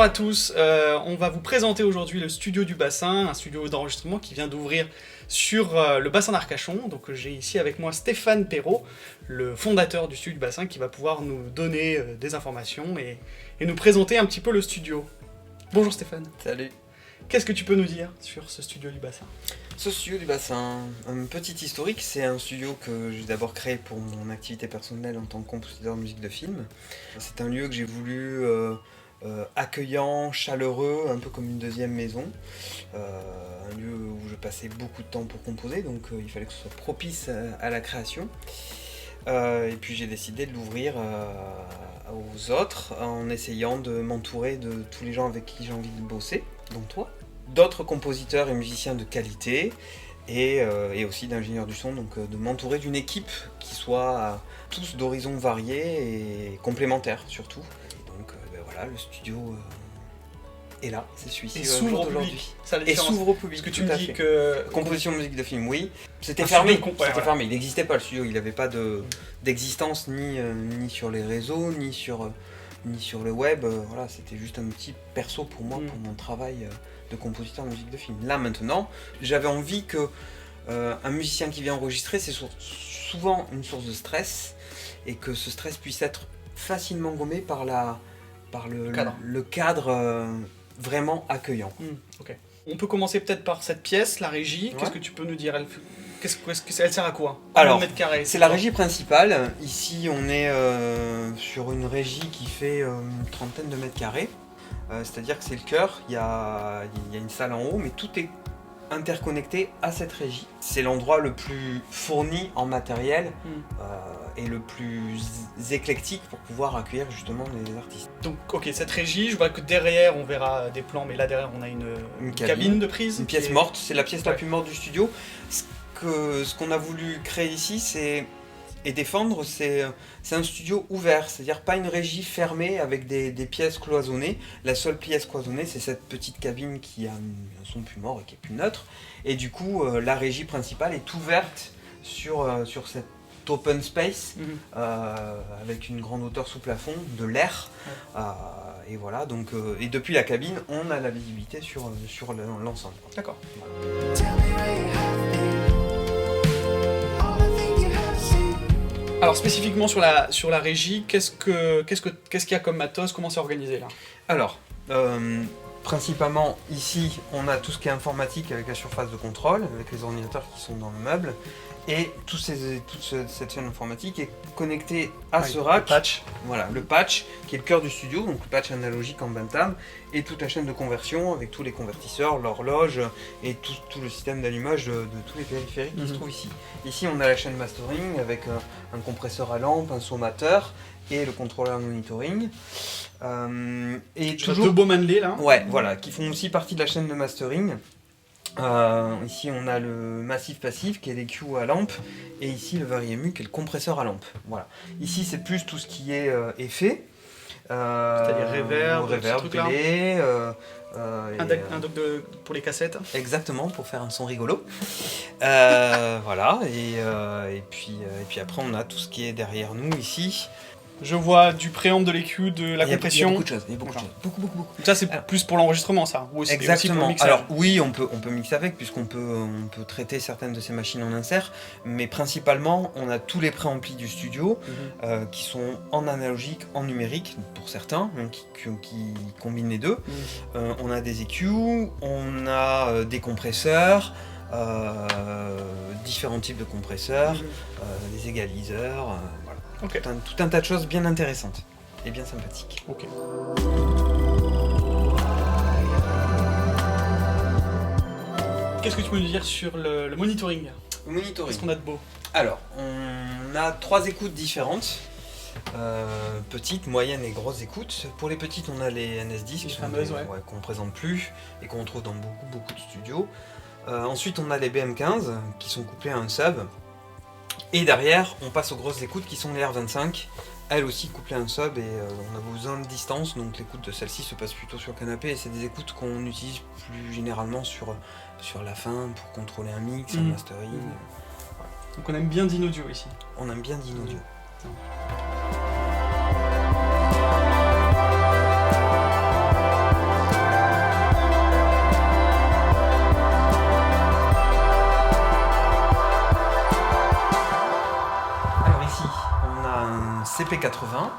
à tous, on va vous présenter aujourd'hui le studio du bassin, un studio d'enregistrement qui vient d'ouvrir sur le bassin d'Arcachon. Donc j'ai ici avec moi Stéphane Perrault, le fondateur du studio du bassin, qui va pouvoir nous donner des informations et nous présenter un petit peu le studio. Bonjour Stéphane. Salut. Qu'est-ce que tu peux nous dire sur ce studio du bassin ? Ce studio du bassin, un petit historique, c'est un studio que j'ai d'abord créé pour mon activité personnelle en tant que compositeur de musique de film. C'est un lieu que j'ai voulu accueillant, chaleureux, un peu comme une deuxième maison. Un lieu où je passais beaucoup de temps pour composer, donc il fallait que ce soit propice à la création. Et puis j'ai décidé de l'ouvrir aux autres en essayant de m'entourer de tous les gens avec qui j'ai envie de bosser, dont toi. D'autres compositeurs et musiciens de qualité et aussi d'ingénieurs du son, donc de m'entourer d'une équipe qui soit tous d'horizons variés et complémentaires surtout. Et donc voilà, le studio est là, c'est celui-ci. Et s'ouvre au public. Et s'ouvre au public. Parce que tu me dis que... Composition de musique de film, oui. C'était fermé, fermé. Il n'existait pas le studio, il n'avait pas d'existence ni sur les réseaux, ni sur le web. Voilà, c'était juste un petit perso pour moi, pour mon travail de compositeur de musique de film. Là maintenant, j'avais envie que un musicien qui vient enregistrer, c'est souvent une source de stress, et que ce stress puisse être facilement gommé par le cadre vraiment accueillant. Ok. On peut commencer peut-être par cette pièce, la régie. Ouais. Qu'est-ce que tu peux nous dire ? Elle sert à quoi ? Alors, mètres carrés, c'est la régie principale. Ici, on est sur une régie qui fait une trentaine de mètres carrés. C'est-à-dire que c'est le cœur, il y a une salle en haut, mais tout est interconnecté à cette régie. C'est l'endroit le plus fourni en matériel et le plus éclectique pour pouvoir accueillir justement les artistes. Donc ok, cette régie, je vois que derrière on verra des plans, mais là derrière on a une cabine de prise. Une pièce morte, c'est la pièce la plus morte du studio. Ce qu'on a voulu créer ici, et défendre, c'est un studio ouvert, c'est-à-dire pas une régie fermée avec des pièces cloisonnées. La seule pièce cloisonnée, c'est cette petite cabine qui a un son plus mort et qui est plus neutre. Et du coup, la régie principale est ouverte sur cet open space, avec une grande hauteur sous plafond, de l'air. Et voilà, donc, et depuis la cabine, on a la visibilité sur l'ensemble. D'accord. Alors spécifiquement sur la régie, qu'est-ce qu'il y a comme matos, comment c'est organisé là ? Alors, principalement ici, on a tout ce qui est informatique avec la surface de contrôle, avec les ordinateurs qui sont dans le meuble, et toute cette chaîne informatique est connectée à ce rack. Le patch. Voilà, le patch qui est le cœur du studio, donc le patch analogique en Bantam, et toute la chaîne de conversion avec tous les convertisseurs, l'horloge et tout le système d'allumage de tous les périphériques qui se trouvent ici. Ici, on a la chaîne mastering avec un compresseur à lampe, un sommateur et le contrôleur monitoring. Et toujours deux beaux mandelets là. Ouais, voilà, qui font aussi partie de la chaîne de mastering. Ici on a le massif passif qui est l'EQ à lampe, et ici le VariEmu qui est le compresseur à lampe. Voilà. Ici c'est plus tout ce qui est effet, c'est-à-dire reverb, délai, un dock pour les cassettes. Exactement, pour faire un son rigolo. Voilà, et puis après on a tout ce qui est derrière nous ici. Je vois du préamp, de l'EQ, de la compression. Il y a beaucoup de choses, beaucoup. Donc ça c'est plus pour l'enregistrement ça, ou aussi, exactement. Aussi pour le mixage. Alors oui, on peut mixer avec, puisqu'on peut traiter certaines de ces machines en insert, mais principalement on a tous les préamplis du studio qui sont en analogique, en numérique pour certains, donc qui combinent les deux. On a des EQ, on a des compresseurs, différents types de compresseurs, des égaliseurs, voilà. Okay. Tout un tas de choses bien intéressantes et bien sympathiques. Ok. Qu'est-ce que tu peux nous dire sur le monitoring ? Le monitoring. Qu'est-ce qu'on a de beau ? Alors, on a 3 écoutes différentes. Petites, moyennes et grosses écoutes. Pour les petites, on a les NS10 qu'on ne présente plus et qu'on trouve dans beaucoup de studios. Ensuite, on a les BM15 qui sont couplés à un sub. Et derrière, on passe aux grosses écoutes qui sont les R25, elles aussi couplées à un sub, et on a besoin de distance, donc l'écoute de celle-ci se passe plutôt sur le canapé, et c'est des écoutes qu'on utilise plus généralement sur la fin pour contrôler un mix, un mastering. Voilà. Donc on aime bien d'in-audio ici. On aime bien d'in-audio. SP80.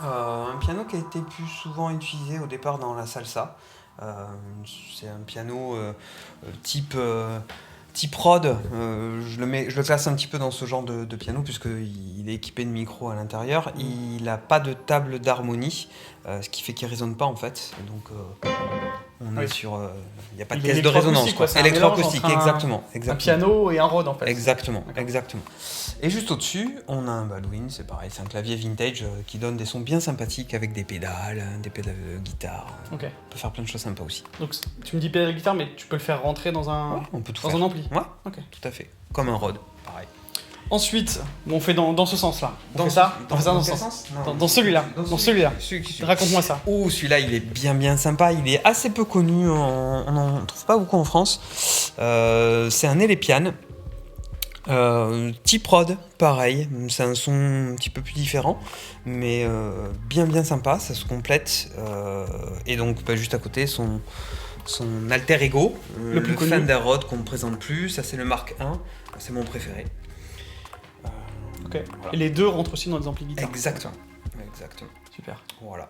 Un piano qui a été plus souvent utilisé au départ dans la salsa. C'est un piano type Rhodes. Je le classe un petit peu dans ce genre de piano puisqu'il est équipé de micros à l'intérieur. Il n'a pas de table d'harmonie, ce qui fait qu'il ne résonne pas en fait. Donc on est sur... Il n'y a pas de caisse de résonance. Électroacoustique, exactement. Un piano et un Rhodes en fait. Exactement. Et juste au-dessus, on a un Baldwin, c'est pareil, c'est un clavier vintage qui donne des sons bien sympathiques avec des pédales de guitare. Okay. On peut faire plein de choses sympas aussi. Donc tu me dis pédale de guitare, mais tu peux le faire rentrer dans un, on peut tout dans faire. un ampli. Ouais, okay. Tout à fait. Comme un Rhodes, pareil. Ensuite, on fait dans ce sens-là. Dans ce sens. Dans celui-là. Dans celui-là. Raconte-moi ça. Oh, celui-là, il est bien sympa. Il est assez peu connu. On n'en trouve pas beaucoup en France. C'est un Elepian. Type Rhodes, pareil. C'est un son un petit peu plus différent. Mais bien sympa. Ça se complète. Et donc, juste à côté, son alter ego. Le Fender Rhodes qu'on ne présente plus. Ça, c'est le Mark I. C'est mon préféré. Okay. Voilà. Et les deux rentrent aussi dans les amplis guitare. Exactement. Super. Voilà.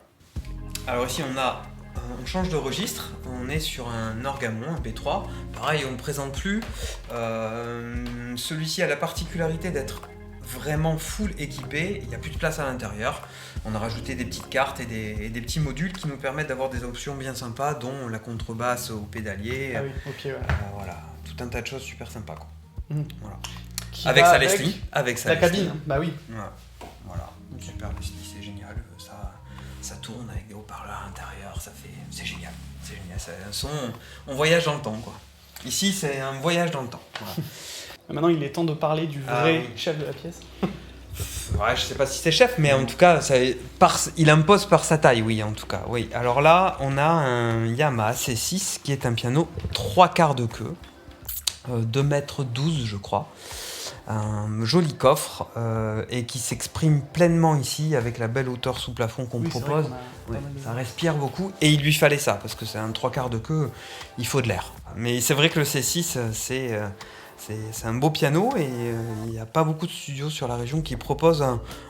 Alors ici on change de registre, on est sur un Orgamon, un B3. Pareil, on ne présente plus. Celui-ci a la particularité d'être vraiment full équipé, il n'y a plus de place à l'intérieur. On a rajouté des petites cartes et des petits modules qui nous permettent d'avoir des options bien sympas, dont la contrebasse au pédalier. Ah oui, au pied, ouais. Voilà, tout un tas de choses super sympas, quoi. Voilà. Avec sa Leslie, avec sa cabine, bah oui. Voilà, super Leslie, c'est génial. Ça tourne avec des haut-parleurs à l'intérieur, c'est génial. C'est un son, on voyage dans le temps, quoi. Ici, c'est un voyage dans le temps. Voilà. Maintenant, il est temps de parler du vrai chef de la pièce. Ouais, je sais pas si c'est chef, mais en tout cas, il impose par sa taille, oui, en tout cas. Oui. Alors là, on a un Yamaha C6 qui est un piano 3/4 de queue, 2,12 m, je crois. Un joli coffre et qui s'exprime pleinement ici avec la belle hauteur sous plafond qu'on propose. Ça respire beaucoup et il lui fallait ça parce que c'est un 3/4 de queue, il faut de l'air. Mais c'est vrai que le C6 c'est un beau piano et il n'y a pas beaucoup de studios sur la région qui proposent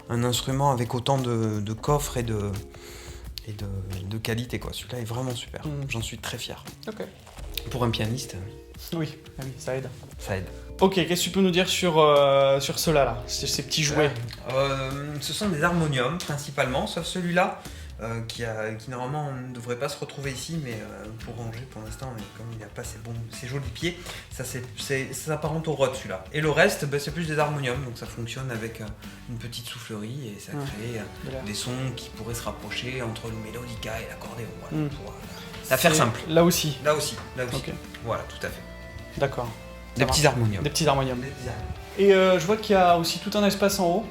un instrument avec autant de coffres et de qualité, quoi. Celui-là est vraiment super, j'en suis très fier. Okay. Pour un pianiste. Oui, ça aide. Ok, qu'est-ce que tu peux nous dire sur ceux-là, ces petits jouets? Ce sont des harmoniums principalement, sauf celui-là qui normalement ne devrait pas se retrouver ici, mais pour ranger pour l'instant, comme il n'a pas ses jolis pieds, ça s'apparente au Rhodes celui-là. Et le reste, c'est plus des harmoniums, donc ça fonctionne avec une petite soufflerie et ça crée des sons qui pourraient se rapprocher entre le mélodica et l'accordéon. Voilà, pour la faire simple. Là aussi. Okay. Voilà, tout à fait. D'accord. Des petits harmoniums. Et je vois qu'il y a aussi tout un espace en haut.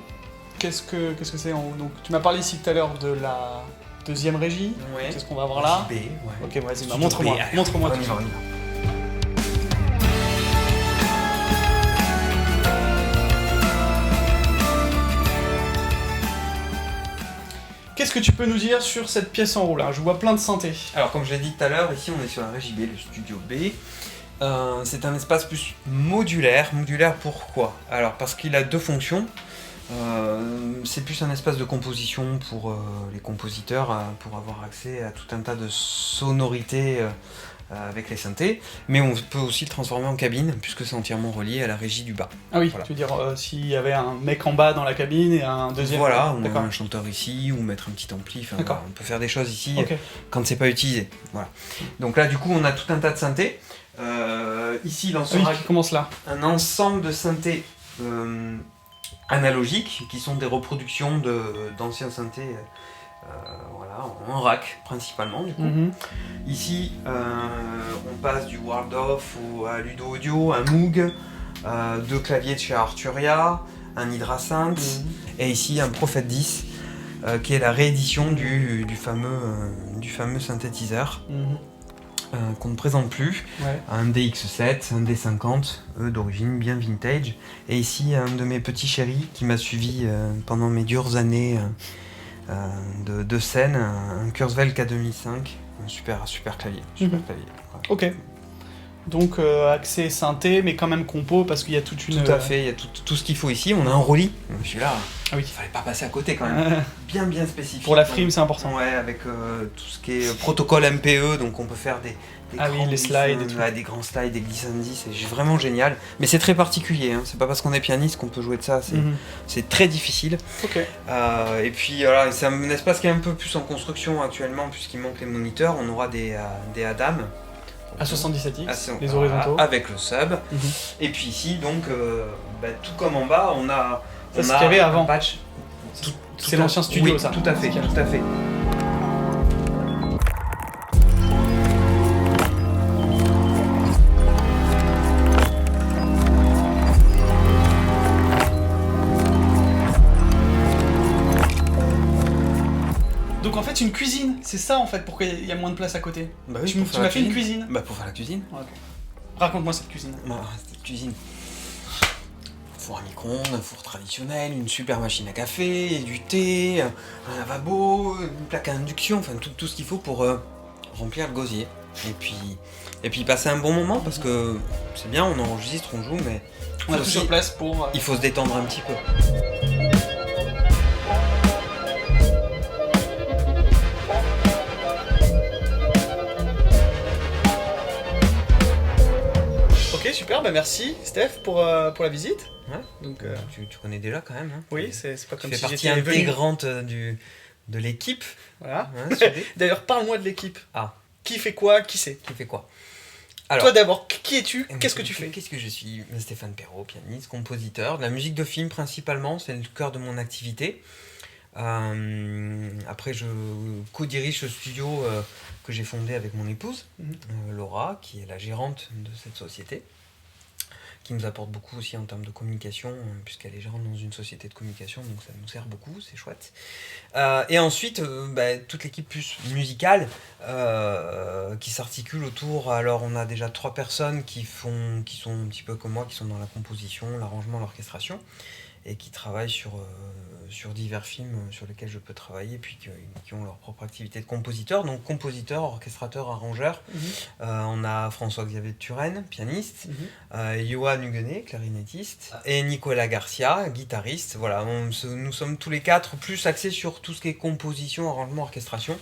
Qu'est-ce que c'est en haut? Donc, tu m'as parlé ici tout à l'heure de la deuxième régie. Ouais. Qu'est-ce qu'on va voir là? JB, ouais. Ok, vas-y, montre-moi. Montre-moi tout ça. Qu'est-ce que tu peux nous dire sur cette pièce en haut là? Je vois plein de synthés. Alors comme je l'ai dit tout à l'heure, ici on est sur la régie B, le studio B. C'est un espace plus modulaire. Modulaire pourquoi? Alors parce qu'il a deux fonctions. C'est plus un espace de composition pour les compositeurs, pour avoir accès à tout un tas de sonorités avec les synthés, mais on peut aussi le transformer en cabine puisque c'est entièrement relié à la régie du bas. Ah oui, voilà. Tu veux dire s'il y avait un mec en bas dans la cabine et un deuxième... Voilà, ou un chanteur ici, ou mettre un petit ampli, voilà, on peut faire des choses ici quand c'est pas utilisé. Voilà. Donc là du coup on a tout un tas de synthés. Ici dans ce qui commence là. Un ensemble de synthés analogiques qui sont des reproductions d'anciens synthés. Voilà, en rack principalement du coup. Ici on passe du Waldorf à Ludo Audio, un Moog, deux claviers de chez Arturia, un Hydrasynth et ici un Prophet 10 qui est la réédition du fameux synthétiseur qu'on ne présente plus, un DX7, un D50 d'origine bien vintage, et ici un de mes petits chéris qui m'a suivi pendant mes dures années de scène, un Kurzweil K2005, un super clavier. Ok. Donc accès synthé, mais quand même compo, parce qu'il y a toute une... Tout à fait, il y a tout ce qu'il faut ici. On a un Rolly. Je suis là. Ah oui. Il fallait pas passer à côté quand même. Bien spécifique. Pour la frime, c'est important. Ouais, avec tout ce qui est protocole MPE, donc on peut faire des les slides et tout. Ouais, des grands slides, des glissandi, c'est vraiment génial. Mais c'est très particulier, hein. C'est pas parce qu'on est pianiste qu'on peut jouer de ça, c'est très difficile. Ok. Et puis voilà, c'est un espace qui est un peu plus en construction actuellement, puisqu'il manque les moniteurs. On aura des ADAM. À 77X, les horizontaux. Avec le sub. Et puis ici, donc, tout comme en bas, on a... Ça, c'est ce qu'il y avait avant. Patch. C'est l'ancien studio, oui, ça. Tout à fait. Donc en fait une cuisine, c'est ça en fait pourquoi il y a moins de place à côté. Bah oui, tu m'as fait une cuisine. Bah pour faire la cuisine. Ouais, okay. Raconte-moi cette cuisine. Cette cuisine. Un four à micro-ondes, un four traditionnel, une super machine à café, du thé, un lavabo, une plaque à induction, enfin tout ce qu'il faut pour remplir le gosier. Et puis passer un bon moment parce que c'est bien, on enregistre, on joue, mais on a tout sur place pour... Il faut se détendre un petit peu. Ok, super, merci Steph pour la visite. Ouais. Donc, tu connais déjà quand même. Hein. Oui, c'est pas comme tu si fais j'étais partie intégrante de l'équipe. Voilà. Hein, D'ailleurs, parle-moi de l'équipe. Ah. Qui fait quoi? Qui c'est? Qui fait quoi? Alors, toi d'abord, qui es-tu? Qu'est-ce que tu fais? Qu'est-ce que je suis? Stéphane Perrault, pianiste, compositeur, de la musique de film principalement, c'est le cœur de mon activité. Après, je co-dirige le studio que j'ai fondé avec mon épouse, Laura, qui est la gérante de cette société, qui nous apporte beaucoup aussi en termes de communication, puisqu'elle est gérante dans une société de communication, donc ça nous sert beaucoup, c'est chouette. Et ensuite, toute l'équipe plus musicale qui s'articule autour. Alors, on a déjà 3 personnes qui sont un petit peu comme moi, qui sont dans la composition, l'arrangement, l'orchestration, et qui travaillent sur divers films sur lesquels je peux travailler, puis qui ont leur propre activité de compositeur. Donc compositeur, orchestrateur, arrangeur. On a François-Xavier de Turenne, pianiste, Johan Huguenet, clarinettiste, et Nicolas Garcia, guitariste. Voilà, nous sommes tous les 4 plus axés sur tout ce qui est composition, arrangement, orchestration.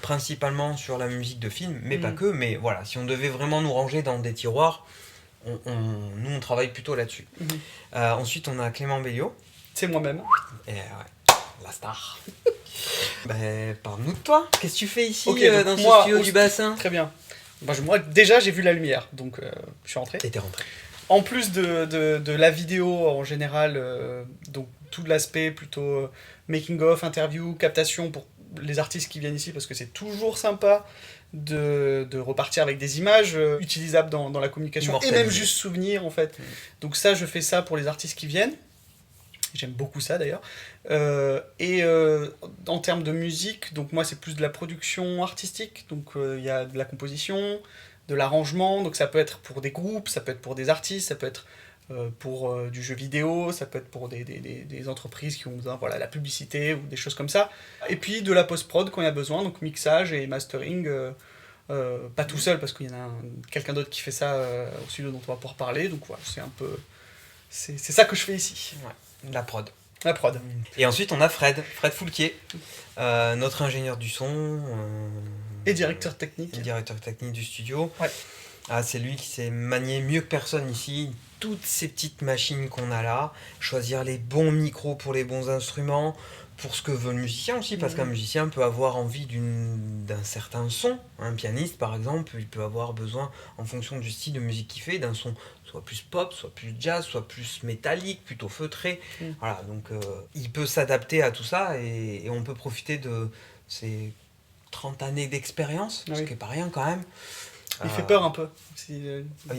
Principalement sur la musique de film, mais pas que. Mais voilà, si on devait vraiment nous ranger dans des tiroirs, nous on travaille plutôt là-dessus. Ensuite on a Clément Belliot. C'est moi-même. Et ouais, la star. Parle-nous de toi. Qu'est-ce que tu fais ici dans ce studio du bassin? Très bien. Moi déjà j'ai vu la lumière, donc je suis rentré. Et t'es rentré. En plus de la vidéo en général, donc tout l'aspect plutôt making of, interview, captation pour les artistes qui viennent ici, parce que c'est toujours sympa de repartir avec des images utilisables dans la communication, et même juste souvenirs en fait. Donc ça, je fais ça pour les artistes qui viennent. J'aime beaucoup ça d'ailleurs. Et en termes de musique, donc moi c'est plus de la production artistique, donc il y a de la composition, de l'arrangement, donc ça peut être pour des groupes, ça peut être pour des artistes, ça peut être pour du jeu vidéo, ça peut être pour des entreprises qui ont besoin, voilà, la publicité ou des choses comme ça. Et puis de la post-prod quand il y a besoin, donc mixage et mastering, pas tout seul parce qu'il y en a quelqu'un d'autre qui fait ça au studio dont on va pouvoir parler, donc voilà, c'est un peu... C'est ça que je fais ici. Ouais. La prod. La prod. Et ensuite on a Fred Foulquier, notre ingénieur du son. Et directeur technique. Et directeur technique du studio. Ouais. C'est lui qui sait manier mieux que personne ici toutes ces petites machines qu'on a là, choisir les bons micros pour les bons instruments, pour ce que veut le musicien aussi, parce qu'un musicien peut avoir envie d'un certain son. Un pianiste, par exemple, il peut avoir besoin, en fonction du style de musique qu'il fait, d'un son soit plus pop, soit plus jazz, soit plus métallique, plutôt feutré. Voilà, donc il peut s'adapter à tout ça, et on peut profiter de ces 30 années d'expérience, ce qui n'est pas rien quand même. Il fait peur un peu. Il a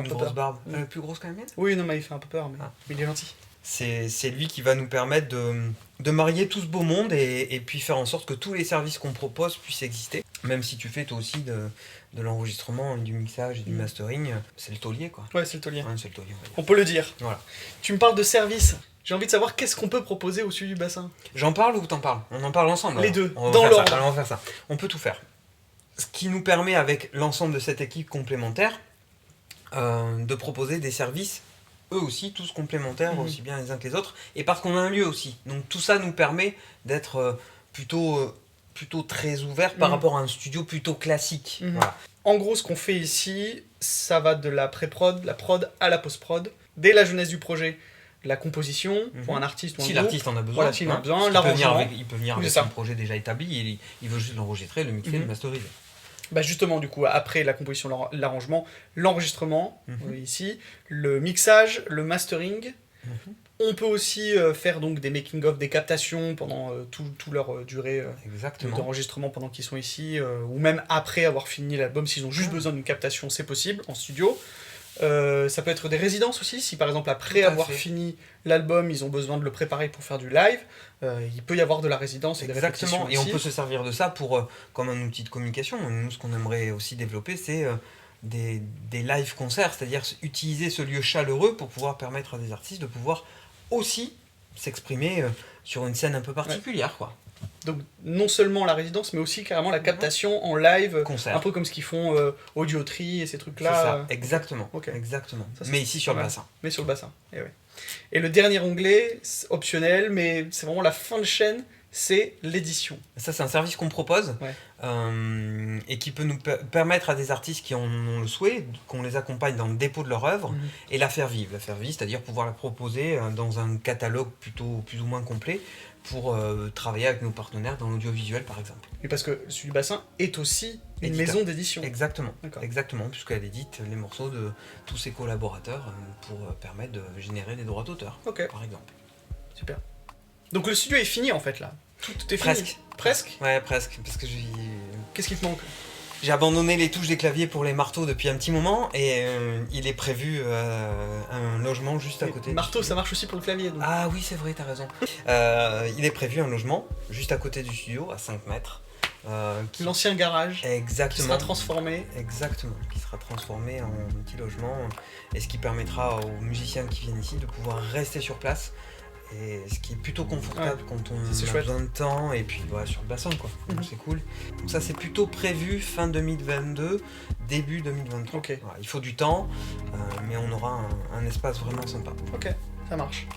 une grosse barbe. Plus grosse que la mienne? Oui, non, mais il fait un peu peur, mais il est gentil. C'est lui qui va nous permettre de marier tout ce beau monde et puis faire en sorte que tous les services qu'on propose puissent exister. Même si tu fais toi aussi de l'enregistrement, du mixage et du mastering, c'est le taulier, quoi. Ouais, c'est le taulier. Ouais, c'est le taulier, on peut le dire. Voilà. Tu me parles de service. J'ai envie de savoir qu'est-ce qu'on peut proposer au sud du bassin. J'en parle ou t'en parles? On en parle ensemble. Les deux, dans l'ordre. Alors on va faire ça. On peut tout faire. Ce qui nous permet, avec l'ensemble de cette équipe complémentaire, de proposer des services, eux aussi, tous complémentaires, aussi bien les uns que les autres, et parce qu'on a un lieu aussi. Donc tout ça nous permet d'être plutôt très ouvert par rapport à un studio plutôt classique. Voilà. En gros, ce qu'on fait ici, ça va de la pré-prod, la prod à la post-prod, dès la jeunesse du projet, la composition pour un artiste ou un si groupe. l'artiste en a besoin, voilà, s'il en a besoin, l'arrangement. Il peut venir avec un projet déjà établi, il veut juste l'enregistrer, le mixer, le masteriser. Bah justement, du coup, après la composition, l'arrangement, l'enregistrement, ici, le mixage, le mastering. On peut aussi faire donc des making-of, des captations pendant toute leur durée d'enregistrement pendant qu'ils sont ici, ou même après avoir fini l'album, s'ils ont juste besoin d'une captation, c'est possible, en studio. Ça peut être des résidences aussi, si par exemple après avoir fini l'album, ils ont besoin de le préparer pour faire du live, il peut y avoir de la résidence et des répétitions et on peut se servir de ça pour, comme un outil de communication. Nous, ce qu'on aimerait aussi développer, c'est des live concerts, c'est-à-dire utiliser ce lieu chaleureux pour pouvoir permettre à des artistes de pouvoir aussi s'exprimer sur une scène un peu particulière, quoi. Donc non seulement la résidence, mais aussi carrément la captation en live, concert. Un peu comme ce qu'ils font Audiotree et ces trucs-là. C'est ça, exactement. Exactement. Ça, mais ici sur le bassin. Mais sur le bassin, et le dernier onglet, optionnel, mais c'est vraiment la fin de chaîne, c'est l'édition. Ça, c'est un service qu'on propose et qui peut nous permettre à des artistes qui en ont le souhait, qu'on les accompagne dans le dépôt de leur œuvre et la faire vivre. La faire vivre, c'est-à-dire pouvoir la proposer dans un catalogue plutôt plus ou moins complet pour travailler avec nos partenaires dans l'audiovisuel, par exemple. Et parce que celui du bassin est aussi une maison d'édition. Exactement, puisqu'elle édite les morceaux de tous ses collaborateurs pour permettre de générer des droits d'auteur, par exemple. Super. Donc le studio est fini en fait là. Tout est fini. Presque. Ouais, presque. Parce que qu'est-ce qui te manque? J'ai abandonné les touches des claviers pour les marteaux depuis un petit moment et il est prévu un logement juste à côté. Marteau, ça marche aussi pour le clavier. Donc. Ah oui, c'est vrai, t'as raison. Il est prévu un logement juste à côté du studio, à 5 mètres. L'ancien garage. Exactement. Qui sera transformé. Exactement. Qui sera transformé en petit logement et ce qui permettra aux musiciens qui viennent ici de pouvoir rester sur place. Et ce qui est plutôt confortable quand on a besoin de temps et puis sur le bassin quoi. Donc c'est cool. Donc ça c'est plutôt prévu fin 2022, début 2023. Voilà, il faut du temps, mais on aura un espace vraiment sympa. Ok, ça marche.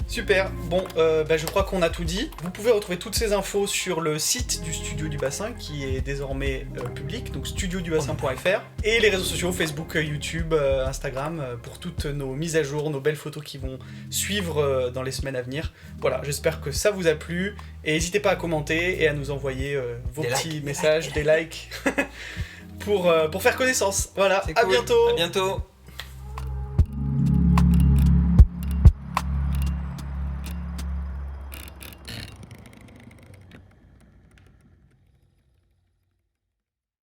Super, bon, je crois qu'on a tout dit. Vous pouvez retrouver toutes ces infos sur le site du Studio du Bassin qui est désormais public, donc studiodubassin.fr, et les réseaux sociaux, Facebook, YouTube, Instagram, pour toutes nos mises à jour, nos belles photos qui vont suivre dans les semaines à venir. Voilà, j'espère que ça vous a plu, et n'hésitez pas à commenter et à nous envoyer vos petits messages, des likes, pour faire connaissance. Voilà, à bientôt. À bientôt.